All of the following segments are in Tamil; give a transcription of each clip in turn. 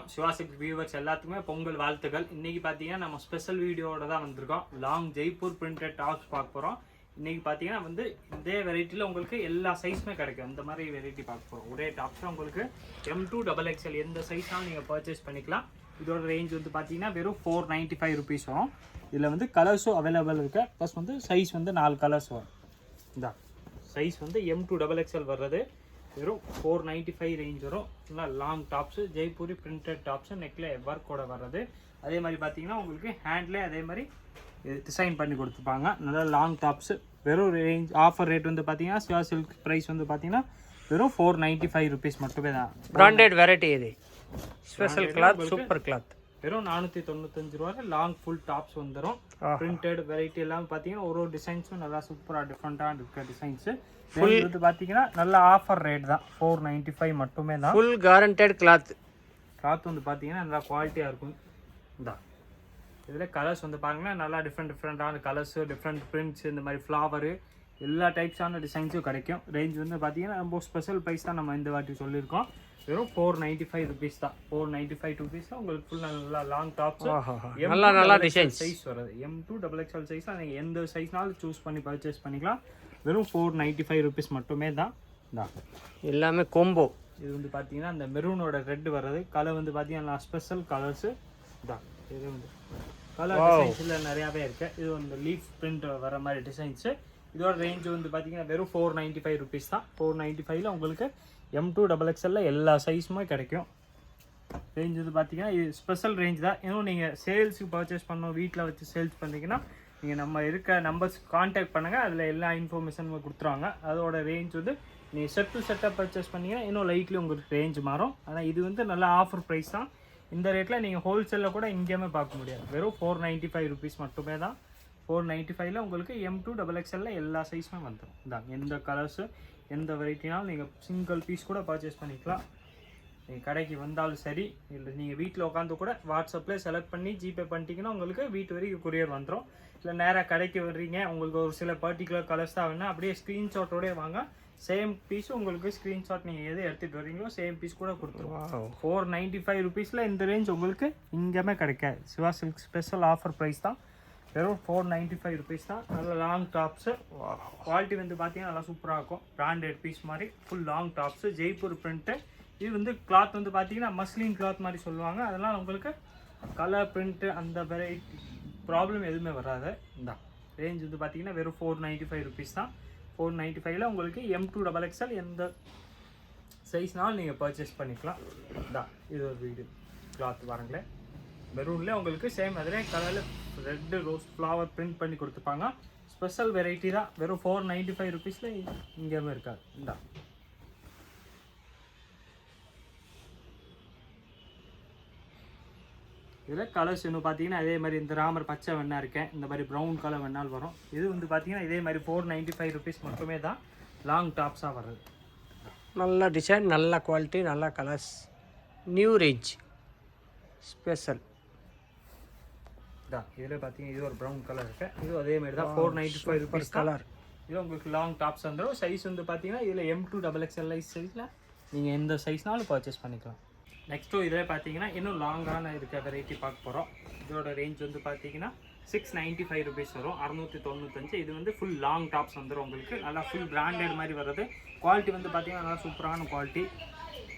வணக்கம் சிவா சில்க் வியூவர்ஸ் எல்லாத்துக்குமே பொங்கல் வாழ்த்துக்கள். இன்னைக்கு பார்த்தீங்கன்னா நம்ம ஸ்பெஷல் வீடியோவோட தான் வந்திருக்கோம். லாங் ஜெய்ப்பூர் பிரிண்டட் டாப்ஸ் பார்க்க போகிறோம். இன்னைக்கு பார்த்தீங்கன்னா வந்து இதே வெரைட்டியில் உங்களுக்கு எல்லா சைஸுமே கிடைக்கும். இந்த மாதிரி வெரைட்டி பார்க்க போகிறோம். ஒரே டாப்ஸ் உங்களுக்கு M2 XXL எந்த சைஸ்னாலும் நீங்கள் பர்ச்சேஸ் பண்ணிக்கலாம். இதோட ரேஞ்ச் வந்து பார்த்தீங்கன்னா வெறும் 495 ருபீஸ் வரும். இதில் வந்து கலர்ஸும் அவைலபிள் இருக்குது. ப்ளஸ் வந்து சைஸ் வந்து 4 கலர்ஸ் வரும். இந்த சைஸ் வந்து M2 XXL வர்றது வெறும் 495 ரேஞ்ச் வரும். நல்லா long tops Jaipuri printed tops நெக்கில் ஒர்க்கோட வர்றது. அதே மாதிரி பார்த்தீங்கன்னா உங்களுக்கு ஹேண்ட்லேயே அதே மாதிரி டிசைன் பண்ணி கொடுத்துருப்பாங்க. நல்லா லாங் டாப்ஸு வெறும் ரேஞ்ச் ஆஃபர் ரேட் வந்து பார்த்தீங்கன்னா சிவா சில்க் ப்ரைஸ் வந்து பார்த்தீங்கன்னா வெறும் 495 ருபீஸ் மட்டுமே தான். பிராண்டட் வெரைட்டி இது, ஸ்பெஷல் கிளாத், சூப்பர் கிளாத். வெறும் 495 ரூபாய் லாங் ஃபுல் டாப்ஸ் வந்துடும். பிரிண்டட் வெரைட்டி எல்லாம் பார்த்தீங்கன்னா ஒரு டிசைன்ஸும் நல்லா சூப்பராக டிஃப்ரெண்ட்டாக இருக்க டிசைன்ஸு. ஃபுல் வந்து பார்த்தீங்கன்னா நல்ல ஆஃபர் ரேட் தான், 495 மட்டுமே தான். Full guaranteed cloth. கிளாத் வந்து பார்த்தீங்கன்னா நல்லா குவாலிட்டியாக இருக்கும். இந்த இதில் கலர்ஸ் வந்து பாருங்கன்னா நல்லா டிஃப்ரெண்ட்டான கலர்ஸு, டிஃப்ரெண்ட் பிரிண்ட்ஸ், இந்த மாதிரி ஃப்ளவரு எல்லா டைப்ஸான டிசைன்ஸும் கிடைக்கும். ரேஞ்ச் வந்து பார்த்தீங்கன்னா ரொம்ப ஸ்பெஷல் ப்ரைஸ் தான் நம்ம இந்த வாட்டி சொல்லியிருக்கோம். வெறும் 495 ருபீஸ் தான். 495 ருபீஸ் தான் உங்களுக்கு ஃபுல் நல்லா லாங் டாப்ஸ் நல்லா டிசைன் சைஸ் வருது. M2 XXL சைஸில் நீங்கள் எந்த சைஸ்னாலும் சூஸ் பண்ணி பர்ச்சேஸ் பண்ணிக்கலாம். வெறும் 495 ருபீஸ் மட்டுமே தான். எல்லாமே கோம்போ. இது வந்து பார்த்தீங்கன்னா இந்த மெரூனோட ரெட் வர்றது. கலர் வந்து பார்த்தீங்கன்னா ஸ்பெஷல் கலர்ஸு தான். இது வந்து கலர் டிசைன்ஸில் நிறையாவே இருக்குது. இது வந்து லீஃப் பிரிண்ட் வர மாதிரி டிசைன்ஸு. இதோட ரேஞ்ச் வந்து பார்த்தீங்கன்னா வெறும் 495 ருபீஸ் தான். 495ல் உங்களுக்கு M2 XXL எல்லா சைஸுமே கிடைக்கும். ரேஞ்ச் வந்து பார்த்தீங்கன்னா இது ஸ்பெஷல் ரேஞ்ச் தான். இன்னும் நீங்கள் சேல்ஸுக்கு பர்ச்சேஸ் பண்ணணும், வீட்டில் வச்சு சேல்ஸ் பண்ணிங்கன்னா நீங்கள் நம்ம இருக்க நம்பர்ஸ் கான்டாக்ட் பண்ணுங்கள். அதில் எல்லா இன்ஃபர்மேஷனும் கொடுத்துருவாங்க. அதோட ரேஞ்ச் வந்து நீங்கள் செட் டு செட்டாக பர்ச்சேஸ் பண்ணிங்கன்னா இன்னும் லைட்லி உங்களுக்கு ரேஞ்ச் மாறும். ஆனால் இது வந்து நல்ல ஆஃபர் ப்ரைஸ் தான். இந்த ரேட்டில் நீங்கள் ஹோல்சேலில் கூட எங்கேயுமே பார்க்க முடியாது. வெறும் 495 ருபீஸ் மட்டுமே தான். 495ல் உங்களுக்கு M2 XXL எல்லா சைஸுமே வந்துடும். இந்தாங்க எந்த கலர்ஸு எந்த வெரைட்டினாலும் நீங்கள் சிங்கிள் பீஸ் கூட பர்ச்சேஸ் பண்ணிக்கலாம். நீங்கள் கடைக்கு வந்தாலும் சரி, இல்லை நீங்கள் வீட்டில் உட்காந்து கூட வாட்ஸ்அப்பில் செலக்ட் பண்ணி ஜிபே பண்ணிட்டீங்கன்னா உங்களுக்கு வீட்டு வரைக்கும் கொரியர் வந்துடும். இல்லை நேராக கடைக்கு வர்றீங்க, உங்களுக்கு ஒரு சில பர்டிகுலர் கலர்ஸ் தான் வேணும், அப்படியே ஸ்க்ரீன்ஷாட்டோடய வாங்க. சேம் பீஸ் உங்களுக்கு ஸ்க்ரீன்ஷாட் நீங்கள் எது எடுத்துகிட்டு வரீங்களோ சேம் பீஸ் கூட கொடுத்துருவோம். 495 ருபீஸில் இந்த ரேஞ்ச் உங்களுக்கு இங்கேயுமே கிடைக்காது. Siva silk special offer price தான். வெறும் 495 ருபீஸ் தான். நல்ல லாங் டாப்ஸு குவாலிட்டி வந்து பார்த்தீங்கன்னா நல்லா சூப்பராக இருக்கும். பிராண்டட் பீஸ் மாதிரி full long tops Jaipur print. இது வந்து கிளாத் வந்து பார்த்தீங்கன்னா மஸ்லின் கிளாத் மாதிரி சொல்லுவாங்க. அதெல்லாம் உங்களுக்கு கலர் பிரிண்ட்டு அந்த வெரைட்டி ப்ராப்ளம் எதுவுமே வராது. இந்த ரேஞ்ச் வந்து பார்த்தீங்கன்னா வெறும் 495 ருபீஸ் தான். 495ல் உங்களுக்கு M2 XXL எந்த சைஸ்னாலும் நீங்கள் பர்ச்சேஸ் பண்ணிக்கலாம். இது ஒரு வீடியோ கிளாத் வாருங்களேன். மெரூன்லேயே உங்களுக்கு சேம் அதிலே கலரில் ரெட்டு ரோஸ் ஃப்ளவர் பிரிண்ட் பண்ணி கொடுத்துப்பாங்க. ஸ்பெஷல் வெரைட்டி தான். வெறும் 495 ருபீஸில் இங்கேயுமே இருக்காது. இதில் கலர்ஸ் இன்னும் பார்த்தீங்கன்னா அதே மாதிரி இந்த ராமர் பச்சை வேணா இருக்கேன், இந்த மாதிரி ப்ரௌன் கலர் வேணாலும் வரும். இது வந்து பார்த்தீங்கன்னா இதே மாதிரி 495 ருபீஸ் மட்டுமே தான். லாங் டாப்ஸாக வர்றது. நல்ல டிசைன், நல்ல குவாலிட்டி, நல்ல கலர்ஸ், நியூ ரேஞ்ச் ஸ்பெஷல் தான். இதில் பார்த்தீங்கன்னா இது ஒரு ப்ரௌன் கலர் இருக்கு. இது அதே மாதிரி தான் 495 ருபீஸ் கலர். இது உங்களுக்கு லாங் டாப்ஸ் வந்துடும். சைஸ் வந்து பார்த்தீங்கன்னா இதில் M2 XXL சைஸில் நீங்கள் எந்த சைஸ்னாலும் பர்ச்சேஸ் பண்ணிக்கலாம். நெக்ஸ்ட்டு இதில் பார்த்தீங்கன்னா இன்னும் லாங்கான இருக்க வெரைட்டி பார்க்க போகிறோம். இதோட ரேஞ்ச் வந்து பார்த்தீங்கன்னா 695 ருபீஸ் வரும். 695. இது வந்து ஃபுல் லாங் டாப்ஸ் வந்துடும் உங்களுக்கு. நல்லா ஃபுல் பிராண்டட் மாதிரி வர்றது. குவாலிட்டி வந்து பார்த்தீங்கன்னா நல்லா சூப்பரான குவாலிட்டி.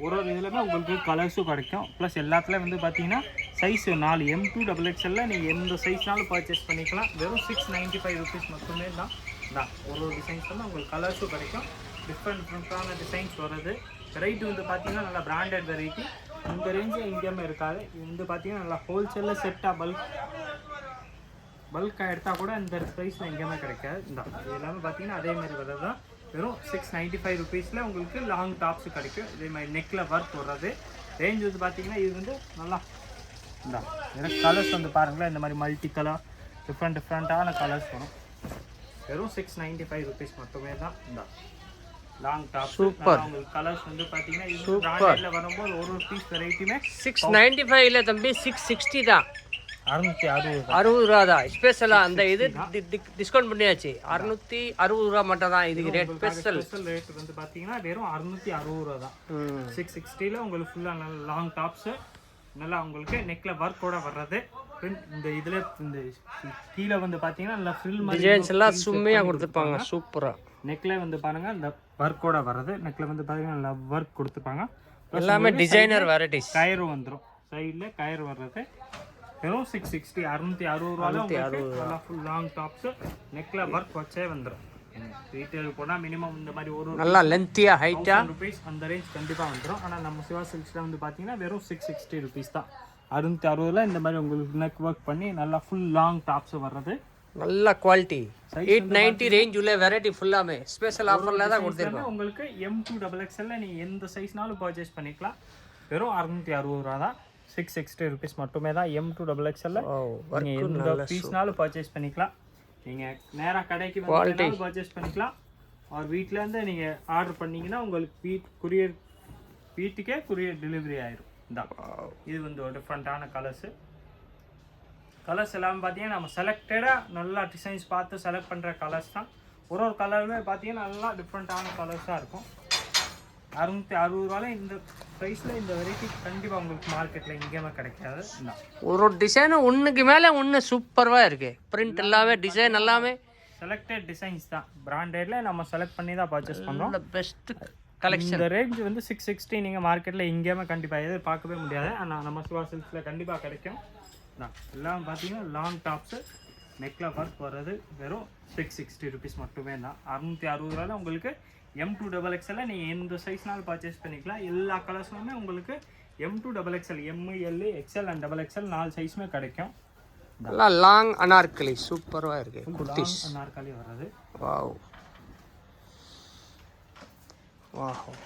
ஒரு இதுலையுமே உங்களுக்கு கலர்ஸும் கிடைக்கும். ப்ளஸ் எல்லாத்துலேயும் வந்து பார்த்தீங்கன்னா சைஸ் 4 M2 XXL நீங்கள் எந்த சைஸ்னாலும் பர்ச்சேஸ் பண்ணிக்கலாம். வெறும் 695 ருபீஸ் மட்டுமே தான். ஒரு டிசைன்ஸ் வந்து உங்களுக்கு கலர்ஸும் கிடைக்கும். டிஃப்ரெண்ட்டான டிசைன்ஸ் வருது. வெரைட்டி வந்து பார்த்தீங்கன்னா நல்லா பிராண்டட் வெரைட்டி. இந்த ரேஞ்சு எங்கேயுமே இருக்காது. இது வந்து பார்த்தீங்கன்னா நல்லா ஹோல்சேலில் செட்டாக பல்காக எடுத்தால் கூட இந்த ப்ரைஸில் எங்கேயுமே கிடைக்காது. இது எல்லாமே பார்த்தீங்கன்னா அதே மாதிரி வர்றது தான். வெறும் 695 ருபீஸில் உங்களுக்கு லாங் டாப்ஸு கிடைக்கும். இதே மாதிரி நெக்கில் ஒர்க் வர்றது. ரேஞ்ச் வந்து பார்த்தீங்கன்னா இது வந்து நல்லா எனக்கு கலர்ஸ் வந்து பாருங்களேன், இந்த மாதிரி மல்டி கலர் டிஃப்ரெண்ட்டான கலர்ஸ் வரும். வெறும் 695 ருபீஸ் மட்டுமே தான். Long top super. உங்களுக்கு கலர்ஸ் வந்து பார்த்தீங்கன்னா இது பிராண்டட்ல வரும்போது ஒரு பீஸ் வெரைட்டியுமே 695ல தம்பி 660 தான். 660 ரூபா தான் ஸ்பெஷலாக. அந்த இது டிஸ்கவுண்ட் பண்ணியாச்சு. 660 ரூபா மட்டும் தான் இதுக்கு ரேட். ஸ்பெஷல் ரேட் வந்து பார்த்தீங்கன்னா வெறும் 660 ரூபா தான். 660ல உங்களுக்கு ஃபுல்லாக லாங் டாப்ஸு நல்லா உங்களுக்கு நெக்கில் ஒர்க்கோட வர்றது. இந்த இதில் இந்த கீழே வந்து பார்த்தீங்கன்னா நல்லா ஃப்ரில் மாதிரி டிசைன்ஸ் எல்லாம் சும்மையாக கொடுத்துருப்பாங்க சூப்பராக. நெக்கில் வந்து பாருங்கள் இந்த ஒர்க்கோட வர்றது. நெக்கில் வந்து பார்த்தீங்கன்னா நல்லா ஒர்க் கொடுத்துருப்பாங்க. எல்லாமே டிசைனர் வெரைட்டிஸ். கயிறு வந்துடும், சைடில் கயிறு வர்றது. வெறும் 660 660 ஃபுல் லாங் டாப்ஸு நெக்கில் ஒர்க் வச்சே வந்துடும். ரீட்டைல் போனால் மினிமம் இந்த மாதிரி ஒரு நல்லா லென்த்தியாக ஹைட்டாக ₹1000 அந்த ரேஞ்ச் கண்டிப்பாக வந்துடும். ஆனால் நம்ம சிவா சில்க்ஸில் வந்து பார்த்தீங்கன்னா வெறும் ₹660 தான். 660 இந்த மாதிரி உங்களுக்கு நெக் ஒர்க் பண்ணி நல்லா ஃபுல் லாங் டாப்ஸ் வர்றது. நல்ல குவாலிட்டி. 890 ரேஞ்ச் உள்ள வெரைட்டி ஃபுல்லாமே ஸ்பெஷல் ஆஃபரில் தான் கொடுத்துருக்கோம். உங்களுக்கு M2XXL நீங்கள் எந்த சைஸ்னாலும் பர்ச்சேஸ் பண்ணிக்கலாம். வெறும் ₹660 தான். ₹660 மட்டுமே தான் M2XXL. நீங்கள் எந்த பீஸ்னாலும் பர்ச்சேஸ் பண்ணிக்கலாம். நீங்கள் நேராக கடைக்கு வந்து பர்ச்சேஸ் பண்ணிக்கலாம். ஒரு வீட்டிலேருந்து நீங்கள் ஆர்டர் பண்ணிங்கன்னா உங்களுக்கு வீட்டுக்கே குரியர் டெலிவரி ஆயிரும். இது வந்து ஒரு டிஃப்ரெண்ட்டான கலர்ஸ் எல்லாமே பார்த்தீங்கன்னா நம்ம செலக்டடாக நல்லா டிசைன்ஸ் பார்த்து செலக்ட் பண்ணுற கலர்ஸ் தான். ஒரு கலருமே பார்த்தீங்கன்னா நல்லா டிஃப்ரெண்ட்டான கலர்ஸாக இருக்கும். ₹660 இந்த ப்ரைஸில் இந்த வெரைட்டி கண்டிப்பாக உங்களுக்கு மார்க்கெட்டில் எங்கேயுமே கிடைக்காது. ஒரு டிசைனும் ஒன்றுக்கு மேலே ஒன்று சூப்பராக இருக்குது. பிரிண்ட் எல்லாமே டிசைன் எல்லாமே செலக்டட் டிசைன்ஸ் தான். பிராண்டட்ல நம்ம செலக்ட் பண்ணி தான் பர்ச்சேஸ் பண்ணுறோம். Best collection. இந்த ரேஞ்ச் வந்து 660 நீங்கள் மார்க்கெட்டில் எங்கேயுமே கண்டிப்பாக எதிர்பார்க்கவே முடியாது. ஆனால் நம்ம சிவா சில்க்ஸில் கண்டிப்பாக கிடைக்கும். எல்லாம் பார்த்தீங்கன்னா லாங் டாப்ஸு நெக்கில் ஒர்க் வர்றது வெறும் ₹660 மட்டுமே தான். ₹660 உங்களுக்கு M2XXL நீங்கள் எந்த சைஸ்னாலும் பர்ச்சேஸ் பண்ணிக்கலாம். எல்லா கலர்ஸ்லுமே உங்களுக்கு M2XXL, ML, XL and XXL 4 சைஸுமே கிடைக்கும். எல்லாம் லாங் அனார்கலி சூப்பராக இருக்கு. குர்த்திஸ் அனார்கலி வர்றது. Wow wow.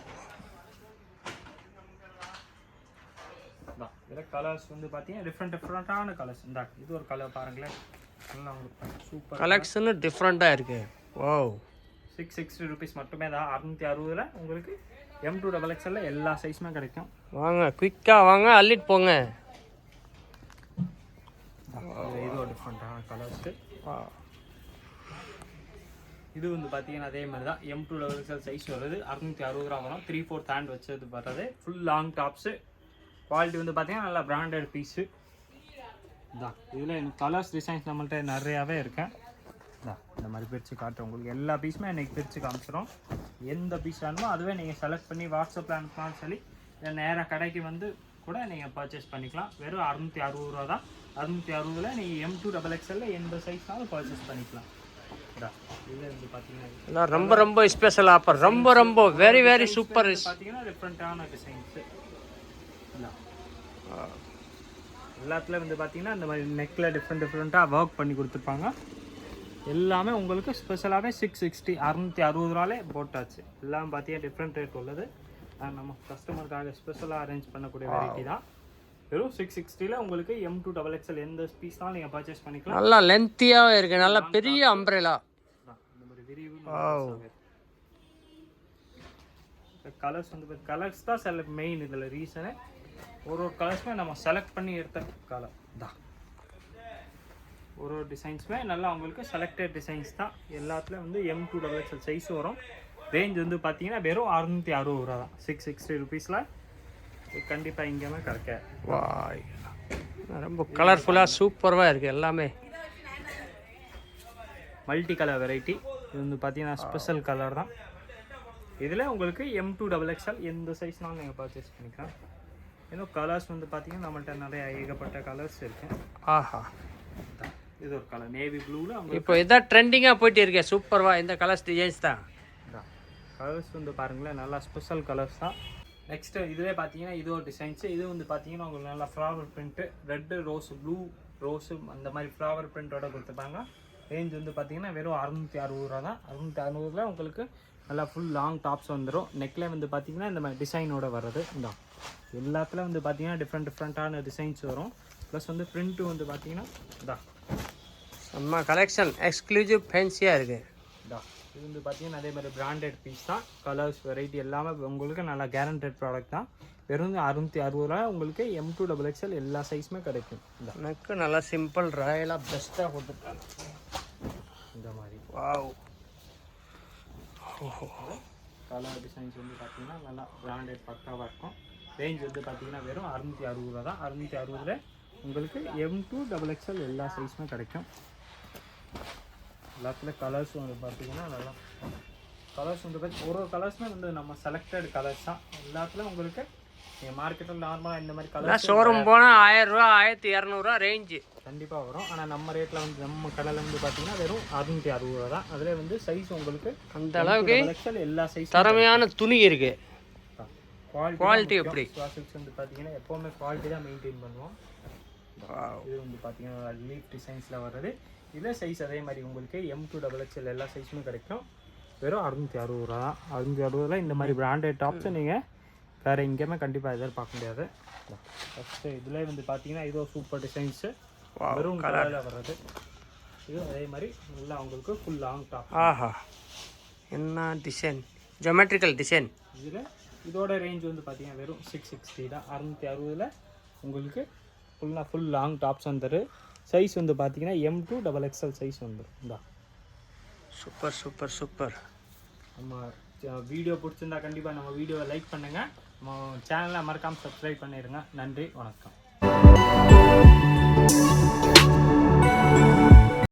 இதில் கலர்ஸ் வந்து பார்த்தீங்கன்னா டிஃப்ரெண்ட்டான கலர்ஸ். இது ஒரு கலர் பாருங்களேன், நல்லா உங்களுக்கு சூப்பர் கலெக்ஷன் டிஃப்ரெண்ட்டாக இருக்கு. வாவ். ₹660 மட்டுமே தான். 660 உங்களுக்கு M2XXL எல்லா சைஸுமே கிடைக்கும். வாங்க குயிக்காக வாங்க, அள்ளிட்டு போங்க. இது ஒரு டிஃப்ரெண்ட்டான கலர்ஸு. இது வந்து பார்த்தீங்கன்னா அதே மாதிரி தான் M2XXL சைஸ் வருது. ₹660 வரும். 3/4 ஹேண்ட் வச்சது வர்றது. Full long tops. குவாலிட்டி வந்து பார்த்தீங்கன்னா நல்லா பிராண்டட் பீஸு தான். இதில் எனக்கு கலர்ஸ் டிசைன்ஸ் நம்மள்ட்ட நிறையாவே இருக்கேன். இந்த மாதிரி பிரித்து காட்டுறோம். உங்களுக்கு எல்லா பீஸுமே இன்றைக்கி பிரித்து காமிச்சிடும். எந்த பீஸ் வேணுமோ அதுவே நீங்கள் செலக்ட் பண்ணி வாட்ஸ்அப்பில் அனுப்பினாலும் சரி, இல்லை நேராக கடைக்கு வந்து கூட நீங்கள் பர்ச்சேஸ் பண்ணிக்கலாம். வெறும் ₹660 தான். 660 நீங்கள் M2XXL எந்த சைஸ்னாலும் பர்ச்சேஸ் பண்ணிக்கலாம். இதில் வந்து பார்த்தீங்கன்னா ரொம்ப ரொம்ப ஸ்பெஷல் ஆஃபர். ரொம்ப வெரி வெரி சூப்பர். பார்த்தீங்கன்னா டிஃப்ரெண்ட்டான டிசைன்ஸு எல்லாத்துலேயும் வந்து பார்த்தீங்கன்னா இந்த மாதிரி நெக்கில் டிஃப்ரெண்ட்டாக ஒர்க் பண்ணி கொடுத்துருப்பாங்க. எல்லாமே உங்களுக்கு ஸ்பெஷலாகவே 660 போட்டாச்சு. எல்லாம் பார்த்தீங்கன்னா டிஃப்ரெண்ட் ரேட் உள்ளது. நம்ம கஸ்டமருக்காக ஸ்பெஷலாக அரேஞ்ச் பண்ணக்கூடிய வெரைட்டி தான். வெறும் 660 உங்களுக்கு M2XXL எந்த பீஸ்னாலும் நீங்கள் பர்ச்சேஸ் பண்ணிக்கலாம். நல்லா லென்த்தியாகவே இருக்குது. நல்லா பெரிய அம்ப்ரெலா. இந்த மாதிரி விரிவு கலர்ஸ் வந்து கலர்ஸ் தான் சில மெயின். இதில் ரீசனு ஒரு கலர்ஸுமே நம்ம செலக்ட் பண்ணி எடுத்த கலர் தான். ஒரு டிசைன்ஸுமே நல்லா உங்களுக்கு செலக்டட் டிசைன்ஸ் தான். எல்லாத்துலேயும் வந்து M2XXL சைஸ் வரும். ரேஞ்ச் வந்து பார்த்தீங்கன்னா வெறும் ₹660 தான். ₹660 கண்டிப்பாக எங்கேயுமே கிடைக்க. ரொம்ப கலர்ஃபுல்லாக சூப்பராக இருக்குது. எல்லாமே மல்டி கலர் வெரைட்டி. இது வந்து பார்த்தீங்கன்னா ஸ்பெஷல் கலர் தான். இதில் உங்களுக்கு M2XXL எந்த சைஸ்னாலும் நீங்கள் பர்ச்சேஸ் பண்ணிக்கலாம். இன்னும் கலர்ஸ் வந்து பார்த்தீங்கன்னா நம்மள்ட்ட நிறைய ஏகப்பட்ட கலர்ஸ் இருக்குது. ஆஹா, இது ஒரு கலர் நேவி ப்ளூவில். இப்போ இதான் ட்ரெண்டிங்காக போயிட்டு இருக்கேன். சூப்பராக இந்த கலர்ஸ் டிசைன்ஸ் தான். கலர்ஸ் வந்து பாருங்களேன், நல்லா ஸ்பெஷல் கலர்ஸ் தான். நெக்ஸ்ட்டு இதுவே பார்த்தீங்கன்னா இது ஒரு டிசைன்ஸு. இது வந்து பார்த்தீங்கன்னா உங்களுக்கு நல்லா flower print, red rose, blue rose அந்த மாதிரி ஃப்ளவர் பிரிண்ட்டோட கொடுத்துருப்பாங்க. ரேஞ்ச் வந்து பார்த்தீங்கன்னா வெறும் ₹660 தான். ₹660 உங்களுக்கு நல்லா ஃபுல் லாங் டாப்ஸ் வந்துடும். நெக்லேயே வந்து பார்த்தீங்கன்னா இந்த மாதிரி டிசைனோட வர்றது. இந்த எல்லாத்துலேயும் வந்து பார்த்தீங்கன்னா டிஃப்ரெண்ட்டான டிசைன்ஸ் வரும். ப்ளஸ் வந்து பிரிண்ட்டு வந்து பார்த்தீங்கன்னா நம்ம கலெக்ஷன் எக்ஸ்க்ளூசிவ் ஃபேன்சியாக இருக்குது. இது வந்து பார்த்தீங்கன்னா அதே மாதிரி பிராண்டட் பீஸ் தான். கலர்ஸ் வெரைட்டி எல்லாமே உங்களுக்கு நல்லா கேரண்டட் ப்ராடக்ட் தான். வெறும் ₹660 உங்களுக்கு M2XXL எல்லா சைஸுமே கிடைக்கும். எனக்கு நல்லா சிம்பிள் ராயலாக பெஸ்ட்டாக கொடுத்துருக்காங்க. இந்த மாதிரி வாவ். கலர் டிசைன்ஸ் வந்து பார்த்தீங்கன்னா நல்லா பிராண்டட் பக்காவாக இருக்கும். ரேஞ்ச் வந்து பார்த்தீங்கன்னா வெறும் 660 ரூபா தான். 660 உங்களுக்கு M2XXL எல்லா சைஸுமே கிடைக்கும். எல்லாத்துலேயும் கலர்ஸ் வந்து பார்த்தீங்கன்னா நல்லா கலர்ஸ் வந்து ஒரு கலர்ஸ்மே வந்து நம்ம செலக்டட் கலர்ஸ் தான். எல்லாத்துலேயும் உங்களுக்கு நீங்கள் மார்க்கெட்டில் நார்மலாக இந்த மாதிரி கலர் ஷோரூம் போனால் 1000 ரூபா 1200 ரேஞ்சு கண்டிப்பாக வரும். ஆனால் நம்ம ரேட்டில் வந்து நம்ம கடையில் வந்து பார்த்தீங்கன்னா வெறும் 660 ரூபா தான். அதில் வந்து சைஸ் உங்களுக்கு அந்த அளவுக்கு எல்லா சைஸ் தரமையான துணி இருக்கு. குவாலிட்டி எப்படி வந்து பார்த்தீங்கன்னா எப்போவுமே குவாலிட்டி தான் மெயின்டைன் பண்ணுவோம். இது வந்து பார்த்தீங்கன்னா லீஃப் டிசைன்ஸில் வர்றது. இதில் சைஸ் அதே மாதிரி உங்களுக்கு M2XXL எல்லா சைஸுமே கிடைக்கும். வெறும் 660 ரூபா தான். 660 இந்த மாதிரி பிராண்டட் டாப்ஸை நீங்கள் வேறு எங்கேயுமே கண்டிப்பாக எதிர்பார்க்க முடியாது. ஃபஸ்ட்டு இதில் வந்து பார்த்தீங்கன்னா இதோ சூப்பர் டிசைன்ஸு வெறும் கலரில் வர்றது. இது அதே மாதிரி நல்லா உங்களுக்கு ஃபுல் லாங் டாப். ஆஹா என்ன டிசைன், ஜியோமெட்ரிக்கல் டிசைன். இதில் இதோட ரேஞ்ச் வந்து பார்த்தீங்கன்னா வெறும் 660 தான். 660 உங்களுக்கு ஃபுல் லாங் டாப்ஸ் வந்துரு. சைஸ் வந்து பார்த்தீங்கன்னா M2XXL சைஸ் வந்துடும். இந்தா சூப்பர் சூப்பர் சூப்பர். நம்ம வீடியோ பிடிச்சிருந்தா கண்டிப்பாக நம்ம வீடியோவை லைக் பண்ணுங்கள். நம்ம சேனலை மறக்காமல் சப்ஸ்கிரைப் பண்ணிடுங்க. நன்றி, வணக்கம்.